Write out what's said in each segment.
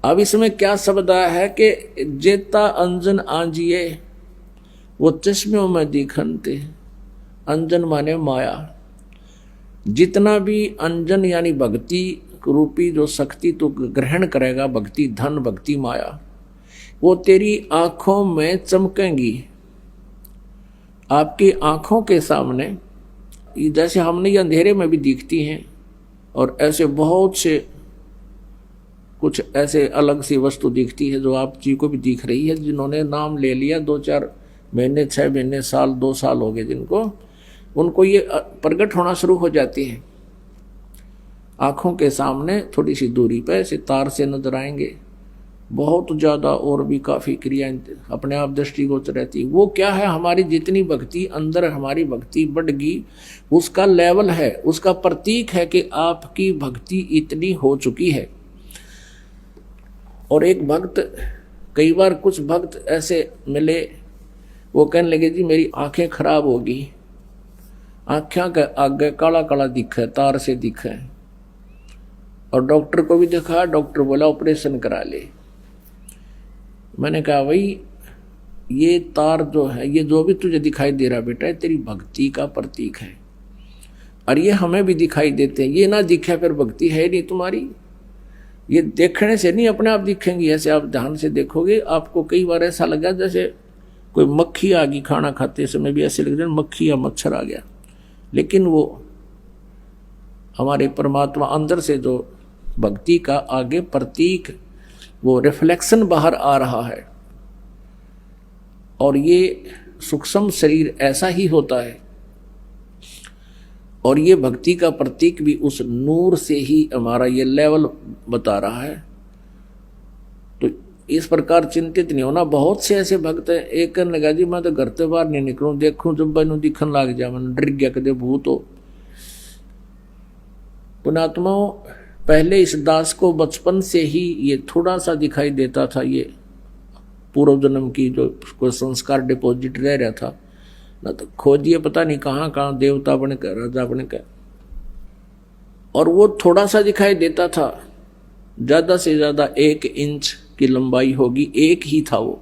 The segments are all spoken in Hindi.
अब इसमें क्या शब्द आया है कि जेता अंजन आंजिए वो चश्मों में दिखनते। अंजन माने माया। जितना भी अंजन यानी भक्ति रूपी जो शक्ति तू ग्रहण करेगा, भक्ति धन भक्ति माया, वो तेरी आंखों में चमकेंगी। आपकी आंखों के सामने जैसे हमने ये अंधेरे में भी दिखती हैं, और ऐसे बहुत से कुछ ऐसे अलग सी वस्तु दिखती है जो आप जी को भी दिख रही है। जिन्होंने नाम ले लिया 2-4 महीने 6 महीने साल 2 साल हो गए जिनको, उनको ये प्रकट होना शुरू हो जाती है। आँखों के सामने थोड़ी सी दूरी पर ऐसे तार से नजर आएंगे, बहुत ज़्यादा और भी काफ़ी क्रियाएं अपने आप दृष्टिगोचर रहती। वो क्या है, हमारी जितनी भक्ति अंदर हमारी भक्ति बढ़गी उसका लेवल है, उसका प्रतीक है कि आपकी भक्ति इतनी हो चुकी है। और एक भक्त, कई बार कुछ भक्त ऐसे मिले, वो कहने लगे जी मेरी आंखें खराब होगी, आँखें के आगे काला काला दिखे, तार से दिखे, और डॉक्टर को भी दिखा, डॉक्टर बोला ऑपरेशन करा ले। मैंने कहा भाई ये तार जो है, ये जो भी तुझे दिखाई दे रहा बेटा, तेरी भक्ति का प्रतीक है, और ये हमें भी दिखाई देते हैं। ये ना दिखे फिर भक्ति है नहीं तुम्हारी। ये देखने से नहीं अपने आप दिखेंगी, ऐसे आप ध्यान से देखोगे आपको कई बार ऐसा लगा जैसे कोई मक्खी आ गई, खाना खाते समय भी ऐसे लग रहा मक्खी या मच्छर आ गया, लेकिन वो हमारे परमात्मा अंदर से जो भक्ति का आगे प्रतीक, वो रिफ्लेक्शन बाहर आ रहा है। और ये सूक्ष्म शरीर ऐसा ही होता है, और ये भक्ति का प्रतीक भी उस नूर से ही हमारा ये लेवल बता रहा है। तो इस प्रकार चिंतित नहीं होना। बहुत से ऐसे भक्त हैं, एक कहने लगा जी मैं तो घर से बाहर नहीं निकलूं, देखूं जब मैनू दिखन लग जाए, मैंने डर गया कदे भूत हो। पुणात्माओं, पहले इस दास को बचपन से ही ये थोड़ा सा दिखाई देता था, ये पूर्व जन्म की जो कोई संस्कार डिपॉजिट रह रहा था ना, तो खोजिए पता नहीं कहाँ कहाँ देवता बनकर राजा बनकर, और वो थोड़ा सा दिखाई देता था। ज्यादा से ज्यादा 1 इंच की लंबाई होगी, एक ही था वो,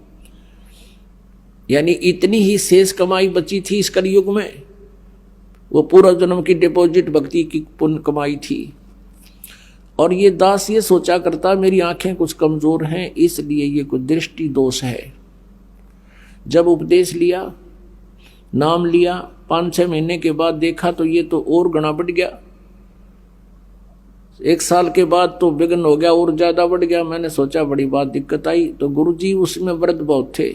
यानी इतनी ही शेष कमाई बची थी इस कलयुग में। वो पूर्व जन्म की डिपॉजिट भक्ति की पुण्य कमाई थी। और ये दास ये सोचा करता मेरी आंखें कुछ कमजोर हैं, इसलिए ये कुछ दृष्टि दोष है। जब उपदेश लिया, नाम लिया, 5-6 महीने के बाद देखा तो ये तो और गणा बढ़ गया। 1 साल के बाद तो विघ्न हो गया, और ज्यादा बढ़ गया। मैंने सोचा बड़ी बात दिक्कत आई। तो गुरुजी उसमें वृद्ध बहुत थे,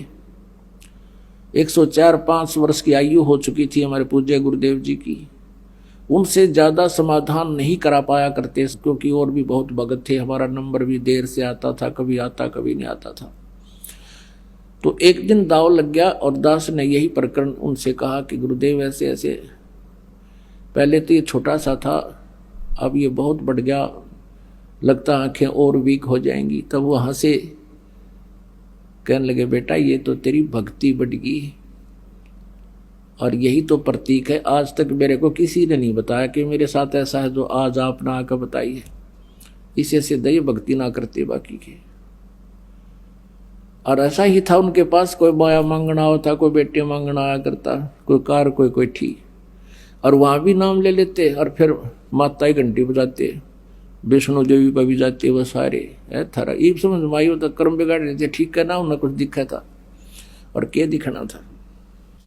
104-105 वर्ष की आयु हो चुकी थी हमारे पूज्य गुरुदेव जी की। उनसे ज्यादा समाधान नहीं करा पाया करते, क्योंकि और भी बहुत भगत थे। हमारा नंबर भी देर से आता था, कभी आता कभी नहीं आता था। तो एक दिन दाव लग गया, और दास ने यही प्रकरण उनसे कहा कि गुरुदेव ऐसे ऐसे, पहले तो ये छोटा सा था, अब ये बहुत बढ़ गया, लगता आंखें और वीक हो जाएंगी। तब वो हंसे, कहने लगे बेटा ये तो तेरी भक्ति बढ़ गई, और यही तो प्रतीक है। आज तक मेरे को किसी ने नहीं बताया कि मेरे साथ ऐसा है जो आज आपने आकर बताई है। इसे से दई भक्ति ना करते बाकी के। और ऐसा ही था उनके पास, कोई माया मांगना होता, कोई बेटे मांगना आया करता, कोई कार कोई ठी, और वहाँ भी नाम ले लेते, और फिर माता ही घंटी बजाते, विष्णु देवी पर भी जाते, वो सारे थारा ये समझ माई होता कर्म बिगाड़ रहे थे। ठीक है ना, उन्हें कुछ दिखा था और क्या दिखना था।